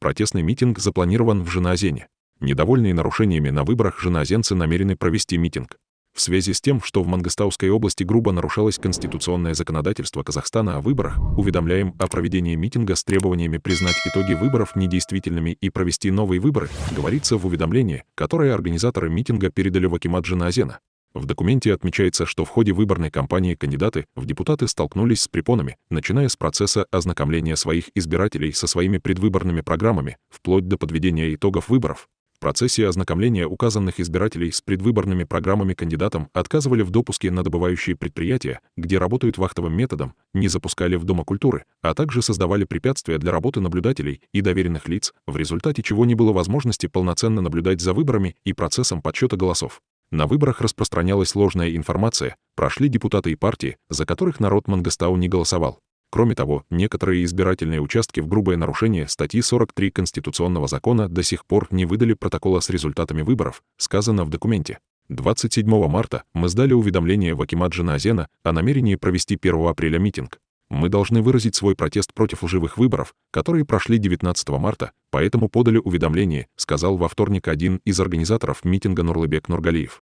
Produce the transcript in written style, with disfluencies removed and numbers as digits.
Протестный митинг запланирован в Жанаозене. Недовольные нарушениями на выборах жанаозенцы намерены провести митинг. В связи с тем, что в Мангостауской области грубо нарушалось конституционное законодательство Казахстана о выборах, уведомляем о проведении митинга с требованиями признать итоги выборов недействительными и провести новые выборы, говорится в уведомлении, которое организаторы митинга передали в акимат Жанаозена. В документе отмечается, что в ходе выборной кампании кандидаты в депутаты столкнулись с препонами, начиная с процесса ознакомления своих избирателей со своими предвыборными программами, вплоть до подведения итогов выборов. В процессе ознакомления указанных избирателей с предвыборными программами кандидатам отказывали в допуске на добывающие предприятия, где работают вахтовым методом, не запускали в Дома культуры, а также создавали препятствия для работы наблюдателей и доверенных лиц, в результате чего не было возможности полноценно наблюдать за выборами и процессом подсчета голосов. На выборах распространялась ложная информация, прошли депутаты и партии, за которых народ Мангостау не голосовал. Кроме того, некоторые избирательные участки в грубое нарушение статьи 43 Конституционного закона до сих пор не выдали протокола с результатами выборов, сказано в документе. 27 марта мы сдали уведомление в акимат Жанаозена о намерении провести 1 апреля митинг. Мы должны выразить свой протест против лживых выборов, которые прошли 19 марта, поэтому подали уведомление, сказал во вторник один из организаторов митинга Нурлыбек Нургалиев.